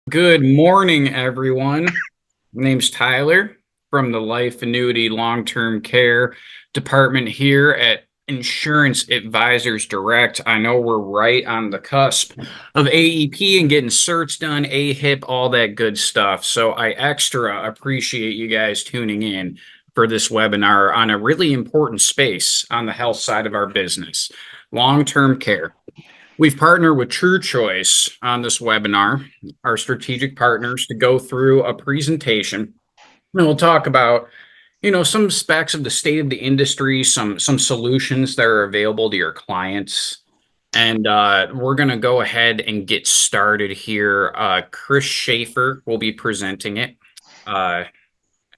Good morning, everyone. My name's Tyler from the Life Annuity Long-Term Care Department here at Insurance Advisors Direct. I know we're right on the cusp of AEP and getting certs done, AHIP, all that good stuff. So I extra appreciate you guys tuning in for this webinar on a really important space on the health side of our business, long-term care. We've partnered with TrueChoice on this webinar, our strategic partners, to go through a presentation. And we'll talk about, some specs of the state of the industry, some solutions that are available to your clients. And we're going to go ahead and get started here. Chris Schaefer will be presenting it. And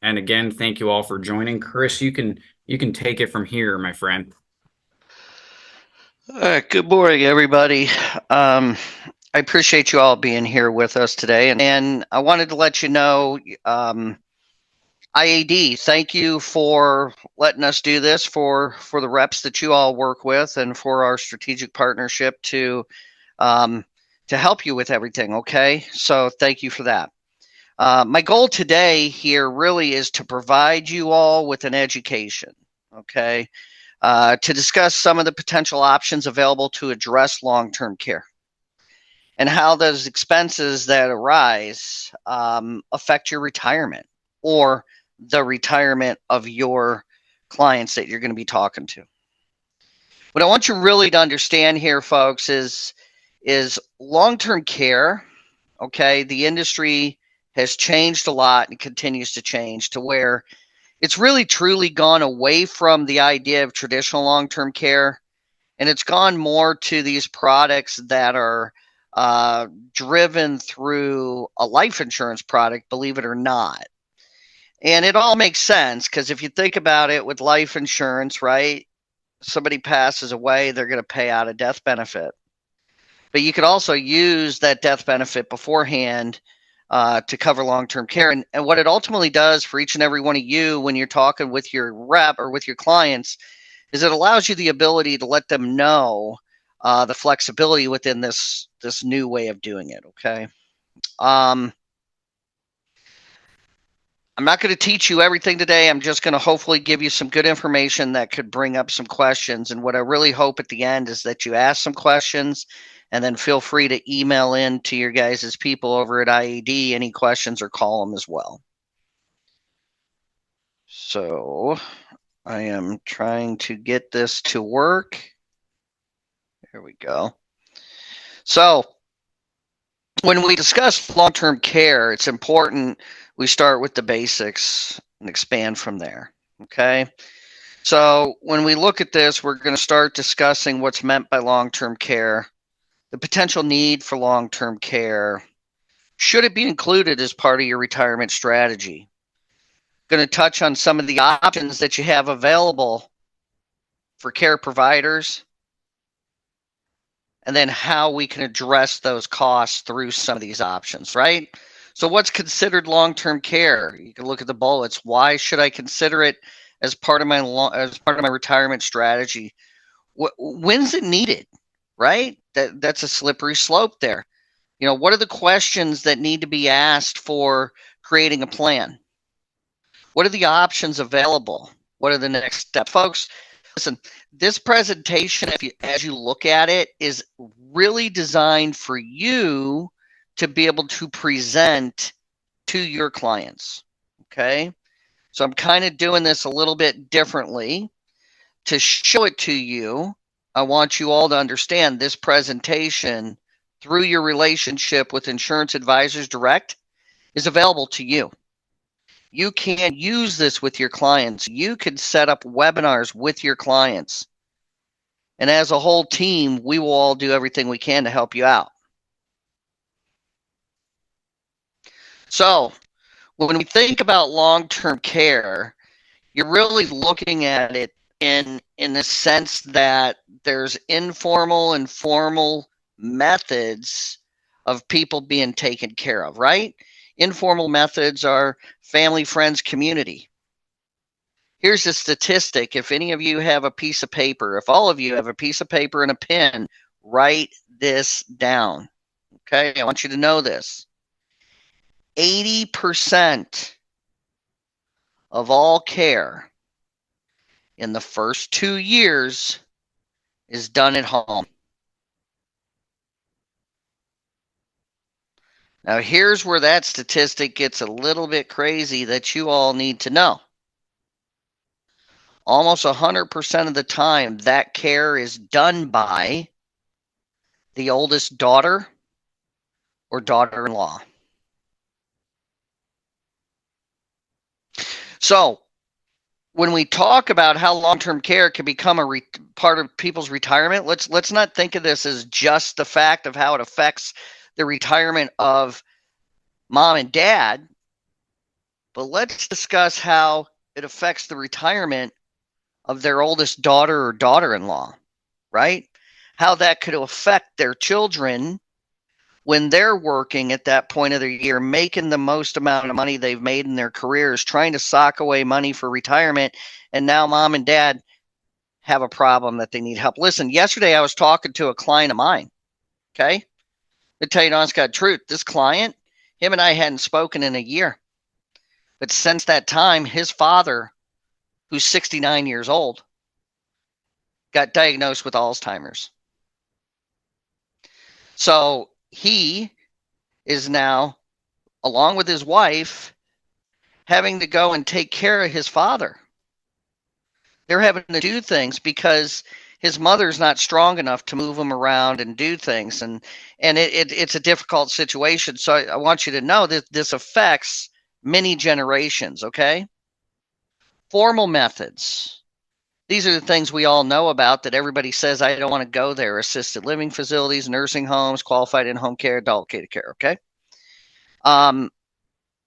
again, thank you all for joining. Chris, you can take it from here, my friend. All right, good morning, everybody. I appreciate you all being here with us today. And I wanted to let you know, IAD, thank you for letting us do this for the reps that you all work with and for our strategic partnership to help you with everything, okay? So thank you for that. My goal today here really is to provide you all with an education, okay? To discuss some of the potential options available to address long-term care and how those expenses that arise affect your retirement or the retirement of your clients that you're going to be talking to. What I want you really to understand here, folks, is long-term care, okay, the industry has changed a lot and continues to change to where it's really truly gone away from the idea of traditional long-term care, and it's gone more to these products that are driven through a life insurance product, believe it or not. And it all makes sense because if you think about it with life insurance, right, somebody passes away, they're going to pay out a death benefit. But you could also use that death benefit beforehand to cover long-term care. And what it ultimately does for each and every one of you when you're talking with your rep or with your clients is it allows you the ability to let them know the flexibility within this new way of doing it, okay? I'm not going to teach you everything today. I'm just going to hopefully give you some good information that could bring up some questions. And what I really hope at the end is that you ask some questions and then feel free to email in to your guys' people over at IAD any questions or call them as well. So I am trying to get this to work. Here we go. So when we discuss long-term care, it's important we start with the basics and expand from there, okay? So when we look at this, we're going to start discussing what's meant by long-term care, the potential need for long-term care. Should it be included as part of your retirement strategy? Going to touch on some of the options that you have available for care providers, and then how we can address those costs through some of these options, right? So what's considered long-term care? You can look at the bullets. Why should I consider it as part of my retirement strategy? When's it needed, right? That's a slippery slope there. You know, what are the questions that need to be asked for creating a plan? What are the options available? What are the next steps? Folks, listen, this presentation, as you look at it, is really designed for you to be able to present to your clients, okay? So I'm kind of doing this a little bit differently. To show it to you, I want you all to understand this presentation through your relationship with Insurance Advisors Direct is available to you. You can use this with your clients. You can set up webinars with your clients. And as a whole team, we will all do everything we can to help you out. So when we think about long-term care, you're really looking at it in the sense that there's informal and formal methods of people being taken care of, right? Informal methods are family, friends, community. Here's a statistic. If any of you have a piece of paper, if all of you have a piece of paper and a pen, write this down. Okay, I want you to know this. 80% of all care in the first 2 years is done at home. Now, here's where that statistic gets a little bit crazy that you all need to know. Almost 100% of the time, that care is done by the oldest daughter or daughter-in-law. So, when we talk about how long-term care can become a part of people's retirement, let's not think of this as just the fact of how it affects the retirement of mom and dad, but let's discuss how it affects the retirement of their oldest daughter or daughter-in-law, right? How that could affect their children when they're working at that point of their year, making the most amount of money they've made in their careers, trying to sock away money for retirement, and now mom and dad have a problem that they need help. Listen, yesterday I was talking to a client of mine, okay? I'll tell you honest God truth, this client, him and I hadn't spoken in a year. But since that time, his father, who's 69 years old, got diagnosed with Alzheimer's. So he is now, along with his wife, having to go and take care of his father. They're having to do things because his mother's not strong enough to move him around and do things. And it's a difficult situation. So I want you to know that this affects many generations, okay? Formal methods. These are the things we all know about that everybody says, I don't want to go there. Assisted living facilities, nursing homes, qualified in-home care, adult care, okay?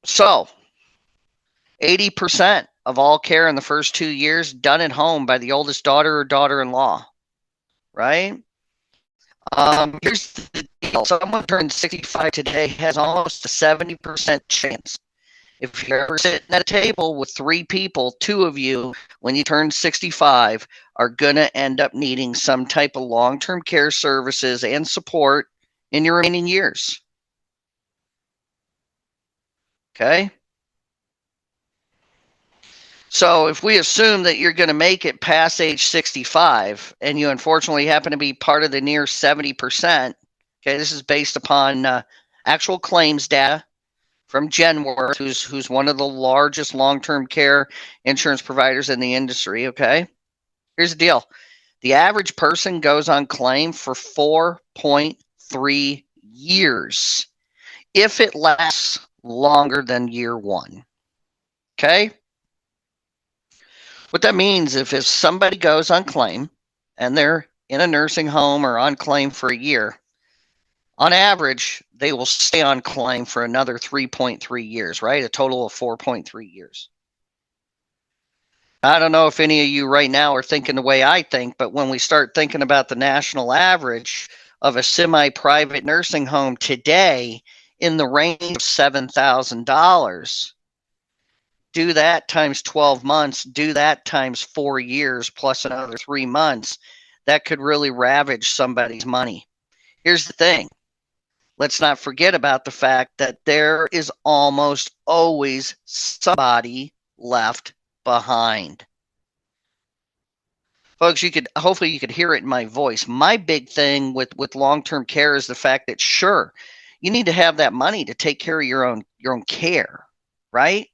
So 80% of all care in the first 2 years done at home by the oldest daughter or daughter-in-law, right? Here's the deal. Someone turned 65 today has almost a 70% chance. If you're ever sitting at a table with 3 people, 2 of you, when you turn 65, are going to end up needing some type of long-term care services and support in your remaining years. Okay? So if we assume that you're going to make it past age 65, and you unfortunately happen to be part of the near 70%, okay, this is based upon actual claims data from Genworth, who's one of the largest long-term care insurance providers in the industry, okay? Here's the deal. The average person goes on claim for 4.3 years if it lasts longer than year 1, okay? What that means, if somebody goes on claim and they're in a nursing home or on claim for a year, on average, they will stay on claim for another 3.3 years, right? A total of 4.3 years. I don't know if any of you right now are thinking the way I think, but when we start thinking about the national average of a semi-private nursing home today in the range of $7,000, do that times 12 months, do that times 4 years plus another 3 months, that could really ravage somebody's money. Here's the thing. Let's not forget about the fact that there is almost always somebody left behind. Folks, hopefully you could hear it in my voice. My big thing with long-term care is the fact that, sure, you need to have that money to take care of your own care, right?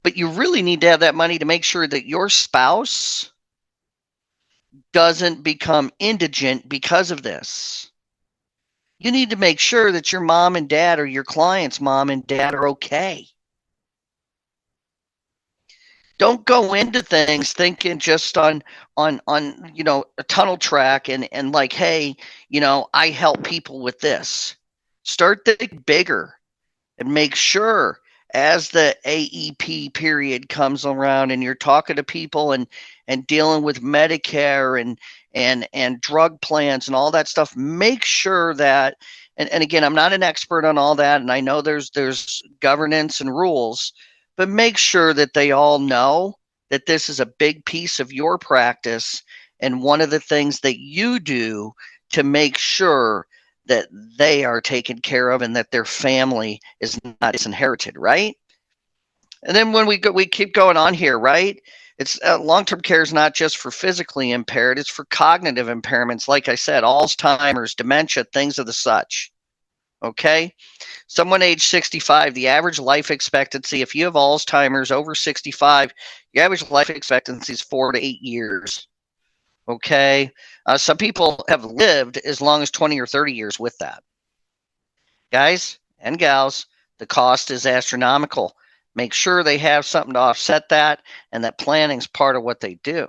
But you really need to have that money to make sure that your spouse doesn't become indigent because of this. You need to make sure that your mom and dad or your client's mom and dad are okay. Don't go into things thinking just on a tunnel track and like, hey, I help people with this. Start thinking bigger and make sure as the AEP period comes around and you're talking to people and dealing with Medicare and drug plans and all that stuff, make sure that, and again, I'm not an expert on all that, and I know there's governance and rules, but make sure that they all know that this is a big piece of your practice and one of the things that you do to make sure that they are taken care of and that their family is not disinherited, right? And then when we keep going on here, right? It's long-term care is not just for physically impaired; it's for cognitive impairments. Like I said, Alzheimer's, dementia, things of the such. Okay, someone age 65, the average life expectancy, if you have Alzheimer's over 65, your average life expectancy is 4 to 8 years. Okay, some people have lived as long as 20 or 30 years with that. Guys and gals, the cost is astronomical. Make sure they have something to offset that, and that planning is part of what they do.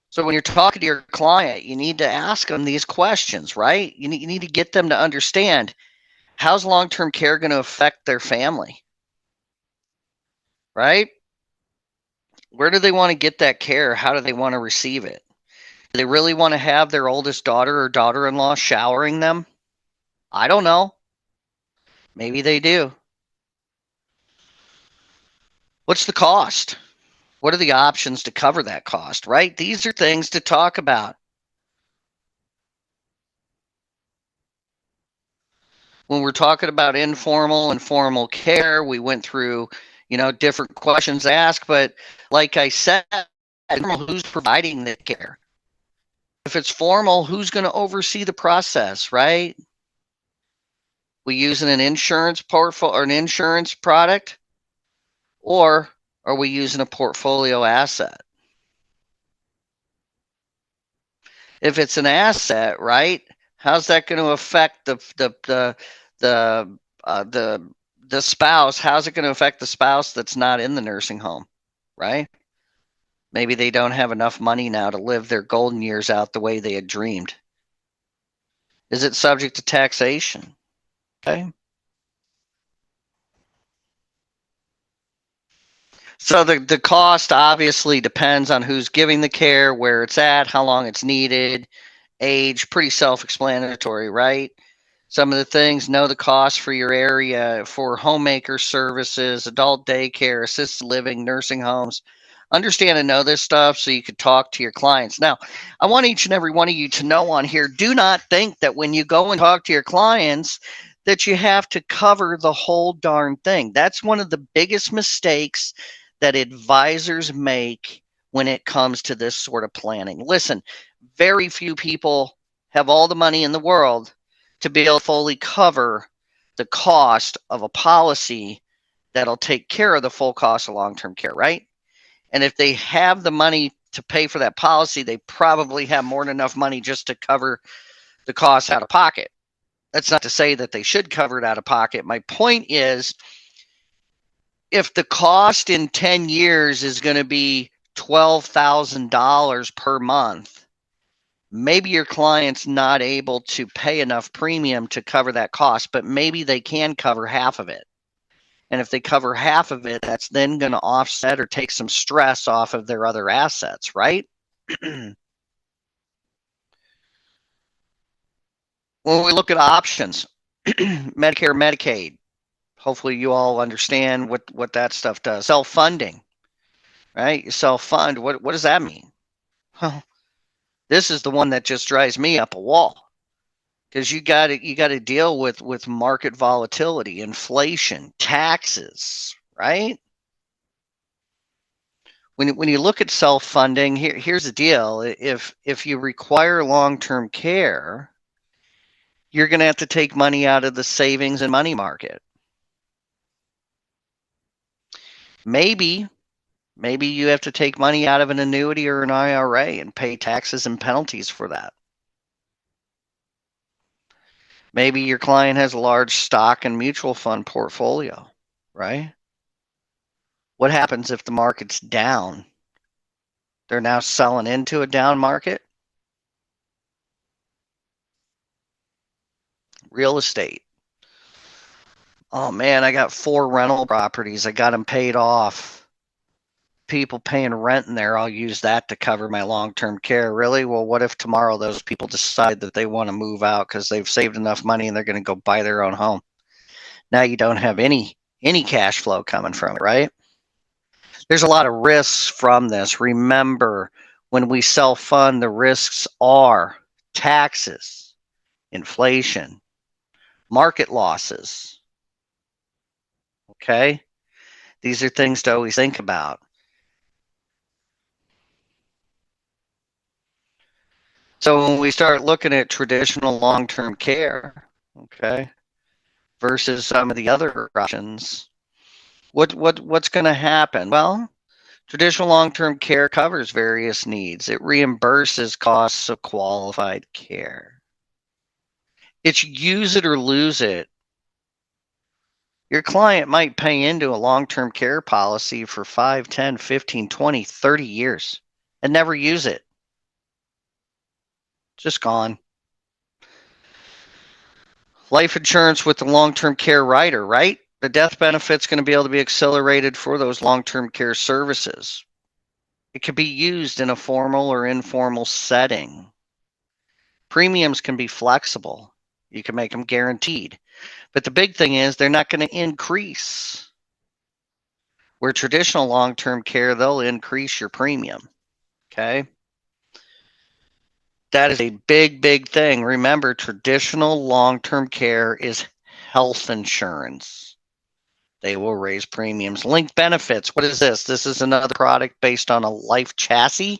So when you're talking to your client, you need to ask them these questions, right? You need to get them to understand, how's long-term care going to affect their family, right? Where do they want to get that care? How do they want to receive it? Do they really want to have their oldest daughter or daughter-in-law showering them? I don't know. Maybe they do. What's the cost? What are the options to cover that cost, right? These are things to talk about. When we're talking about informal and formal care, we went through, different questions asked, but like I said, who's providing the care? If it's formal, who's going to oversee the process, right? We using an insurance portfolio or an insurance product, or are we using a portfolio asset? If it's an asset, right? How's that going to affect the spouse? How's it going to affect the spouse that's not in the nursing home, right? Maybe they don't have enough money now to live their golden years out the way they had dreamed. Is it subject to taxation? Okay. So the cost obviously depends on who's giving the care, where it's at, how long it's needed, age, pretty self-explanatory, right? Some of the things, know the cost for your area for homemaker services, adult daycare, assisted living, nursing homes. Understand and know this stuff so you could talk to your clients. Now, I want each and every one of you to know on here, do not think that when you go and talk to your clients that you have to cover the whole darn thing. That's one of the biggest mistakes that advisors make when it comes to this sort of planning. Listen, very few people have all the money in the world to be able to fully cover the cost of a policy that'll take care of the full cost of long-term care, right? And if they have the money to pay for that policy, they probably have more than enough money just to cover the costs out of pocket. That's not to say that they should cover it out of pocket. My point is, if the cost in 10 years is going to be $12,000 per month, maybe your client's not able to pay enough premium to cover that cost, but maybe they can cover half of it. And if they cover half of it, that's then going to offset or take some stress off of their other assets, right? When we look at options, Medicare, Medicaid, hopefully you all understand what that stuff does. Self-funding, right? You self-fund. What does that mean? Well, this is the one that just drives me up a wall, because you got to deal with market volatility, inflation, taxes, right? When you look at self-funding, here's the deal. If you require long-term care, you're going to have to take money out of the savings and money market. Maybe you have to take money out of an annuity or an IRA and pay taxes and penalties for that. Maybe your client has a large stock and mutual fund portfolio, right? What happens if the market's down? They're now selling into a down market. Real estate. Oh man, I got 4 rental properties. I got them paid off. People paying rent in there. I'll use that to cover my long-term care. Really? Well, what if tomorrow those people decide that they want to move out because they've saved enough money and they're going to go buy their own home? Now you don't have any cash flow coming from it, right? There's a lot of risks from this. Remember, when we self-fund, the risks are taxes, inflation, market losses. Okay? These are things to always think about. So when we start looking at traditional long-term care, okay, versus some of the other options, what's going to happen? Well, traditional long-term care covers various needs. It reimburses costs of qualified care. It's use it or lose it. Your client might pay into a long-term care policy for 5, 10, 15, 20, 30 years and never use it. Just gone. Life insurance with the long-term care rider, right? The death benefit's going to be able to be accelerated for those long-term care services. It can be used in a formal or informal setting. Premiums can be flexible. You can make them guaranteed. But the big thing is they're not going to increase. Where traditional long-term care, they'll increase your premium. Okay? That is a big, big thing. Remember, traditional long-term care is health insurance. They will raise premiums. Linked benefits. What is this? This is another product based on a life chassis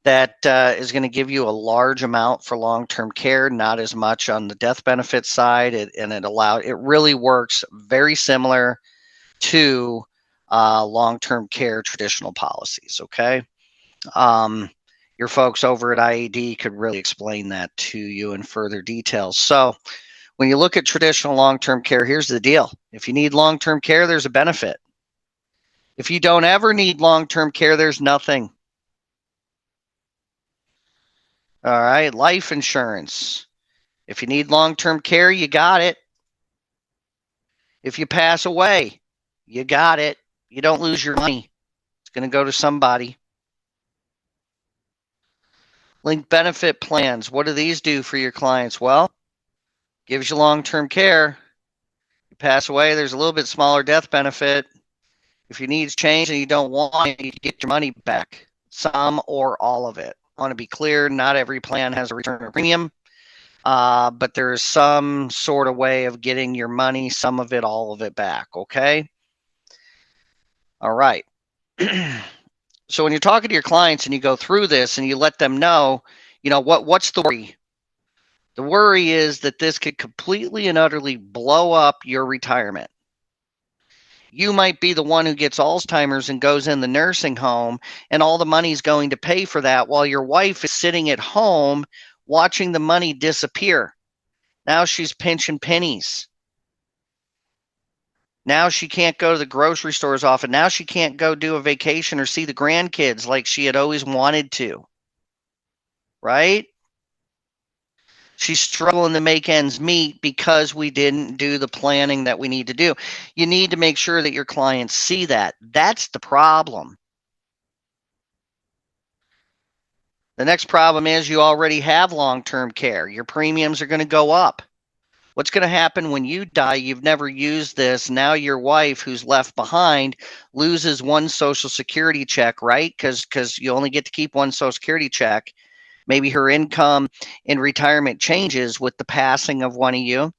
that is going to give you a large amount for long-term care, not as much on the death benefit side. It really works very similar to long-term care traditional policies. Okay. Your folks over at IAD could really explain that to you in further details. So when you look at traditional long-term care, here's the deal. If you need long-term care, there's a benefit. If you don't ever need long-term care, there's nothing. All right, life insurance. If you need long-term care, you got it. If you pass away, you got it. You don't lose your money. It's going to go to somebody. Linked benefit plans. What do these do for your clients? Well, gives you long-term care. You pass away, there's a little bit smaller death benefit. If your needs change and you don't want it, you get your money back. Some or all of it. I want to be clear, not every plan has a return of premium, but there is some sort of way of getting your money, some of it, all of it back, okay? All right. So when you're talking to your clients and you go through this and you let them know, what's the worry? The worry is that this could completely and utterly blow up your retirement. You might be the one who gets Alzheimer's and goes in the nursing home, and all the money's going to pay for that while your wife is sitting at home watching the money disappear. Now she's pinching pennies. Now she can't go to the grocery store as often. Now she can't go do a vacation or see the grandkids like she had always wanted to. Right? She's struggling to make ends meet because we didn't do the planning that we need to do. You need to make sure that your clients see that. That's the problem. The next problem is you already have long-term care. Your premiums are going to go up. What's going to happen when you die? You've never used this. Now your wife, who's left behind, loses one Social Security check, right? Because you only get to keep one Social Security check. Maybe her income in retirement changes with the passing of one of you.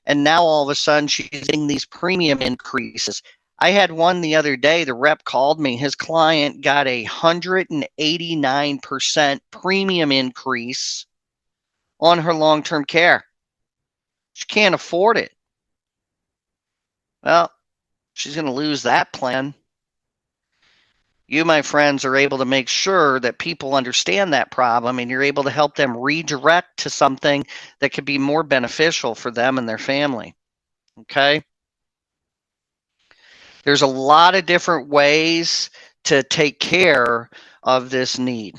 And now all of a sudden she's getting these premium increases. I had one the other day. The rep called me. His client got 189% premium increase on her long-term care. She can't afford it. Well, she's going to lose that plan. You, my friends, are able to make sure that people understand that problem, and you're able to help them redirect to something that could be more beneficial for them and their family. Okay? There's a lot of different ways to take care of this need.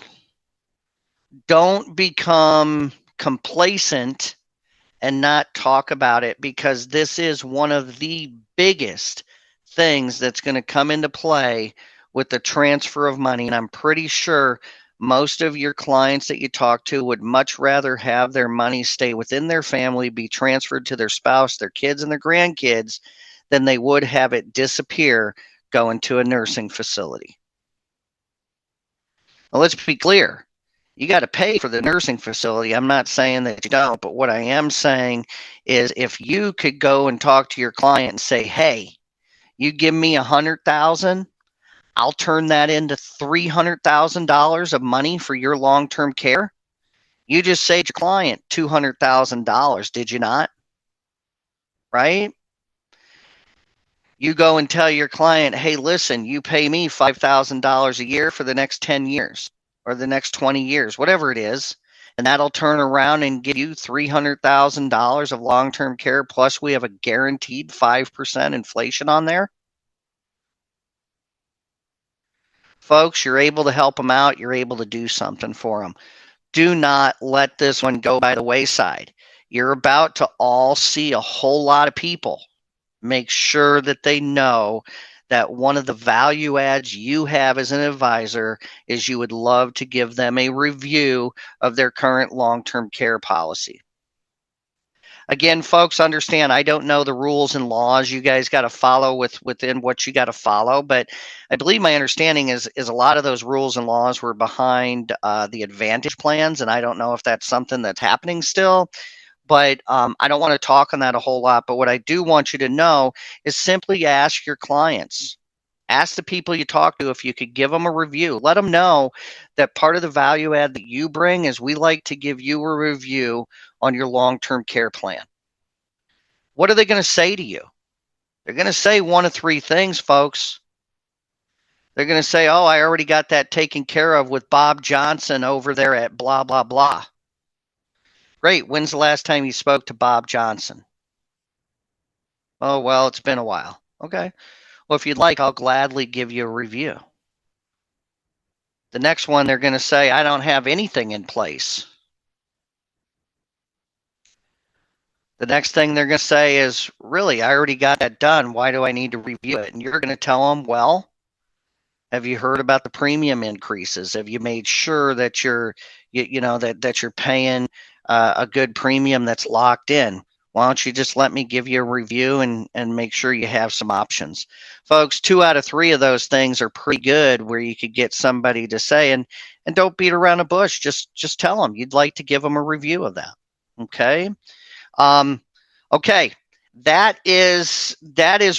Don't become complacent and not talk about it, because this is one of the biggest things that's going to come into play with the transfer of money. And I'm pretty sure most of your clients that you talk to would much rather have their money stay within their family, be transferred to their spouse, their kids, and their grandkids, than they would have it disappear going to a nursing facility. Now, let's be clear. You got to pay for the nursing facility. I'm not saying that you don't, but what I am saying is if you could go and talk to your client and say, hey, you give me $100,000, I'll turn that into $300,000 of money for your long-term care. You just saved your client $200,000, did you not? Right? You go and tell your client, hey, listen, you pay me $5,000 a year for the next 10 years or the next 20 years, whatever it is, and that'll turn around and give you $300,000 of long-term care, plus we have a guaranteed 5% inflation on there. Folks, you're able to help them out. You're able to do something for them. Do not let this one go by the wayside. You're about to all see a whole lot of people. Make sure that they know that one of the value adds you have as an advisor is you would love to give them a review of their current long-term care policy. Again, folks, understand I don't know the rules and laws you guys got to follow within what you got to follow, but I believe my understanding is a lot of those rules and laws were behind the Advantage plans, and I don't know if that's something that's happening still. But I don't want to talk on that a whole lot. But what I do want you to know is simply ask your clients. Ask the people you talk to if you could give them a review. Let them know that part of the value add that you bring is we like to give you a review on your long-term care plan. What are they going to say to you? They're going to say one of three things, folks. They're going to say, oh, I already got that taken care of with Bob Johnson over there at blah, blah, blah. Great. When's the last time you spoke to Bob Johnson? Oh, well, it's been a while. Okay. Well, if you'd like, I'll gladly give you a review. The next one, they're going to say, I don't have anything in place. The next thing they're going to say is, really, I already got that done. Why do I need to review it? And you're going to tell them, well, have you heard about the premium increases? Have you made sure that you're, that you're paying a good premium that's locked in? Why don't you just let me give you a review and make sure you have some options? Folks, 2 out of 3 of those things are pretty good where you could get somebody to say, and don't beat around the bush. Just tell them you'd like to give them a review of that. Okay. Okay. That is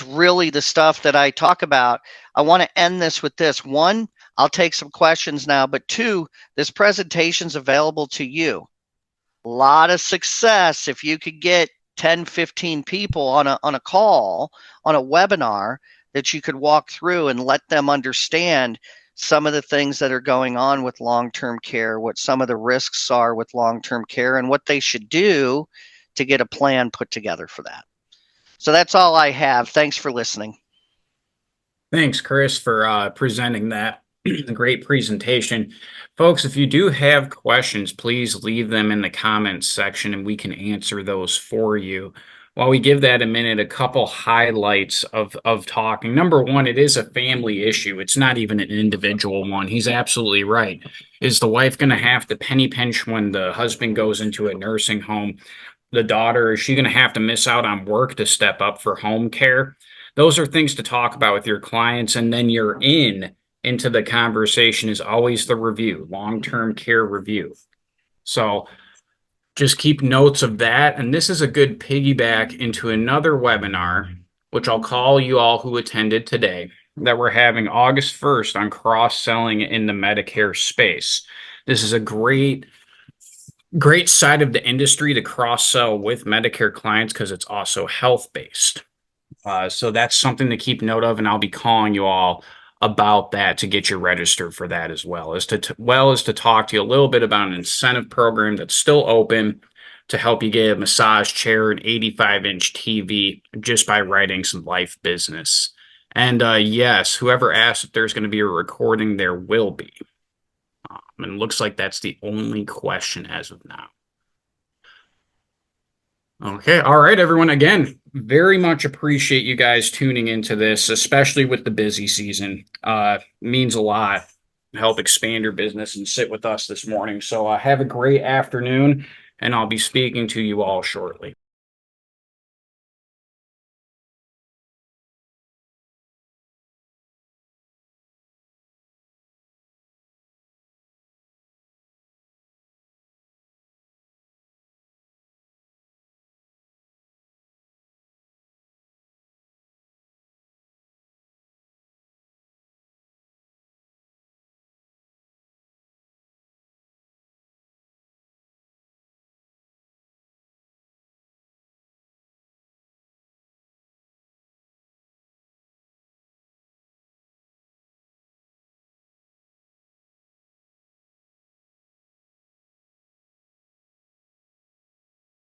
really the stuff that I talk about. I want to end this with this. 1, I'll take some questions now, but 2, this presentation's available to you. A lot of success if you could get 10, 15 people on a call, on a webinar that you could walk through and let them understand some of the things that are going on with long-term care, what some of the risks are with long-term care, and what they should do to get a plan put together for that. So that's all I have. Thanks for listening. Thanks, Chris, for presenting that. A great presentation. Folks, if you do have questions, please leave them in the comments section and we can answer those for you. While we give that a minute, a couple highlights of talking. Number 1, it is a family issue. It's not even an individual one. He's absolutely right. Is the wife going to have to penny pinch when the husband goes into a nursing home? The daughter, is she going to have to miss out on work to step up for home care? Those are things to talk about with your clients, and then you're into the conversation is always the review, long-term care review. So just keep notes of that. And this is a good piggyback into another webinar, which I'll call you all who attended today, that we're having August 1st on cross-selling in the Medicare space. This is a great side of the industry to cross-sell with Medicare clients because it's also health-based. So that's something to keep note of, and I'll be calling you all about that to get you registered for that as well as to talk to you a little bit about an incentive program that's still open to help you get a massage chair, an 85-inch TV, just by writing some life business. And yes, whoever asked if there's going to be a recording, there will be. And it looks like that's the only question as of now. Okay. All right, everyone. Again, very much appreciate you guys tuning into this, especially with the busy season. Means a lot to help expand your business and sit with us this morning. So have a great afternoon, and I'll be speaking to you all shortly.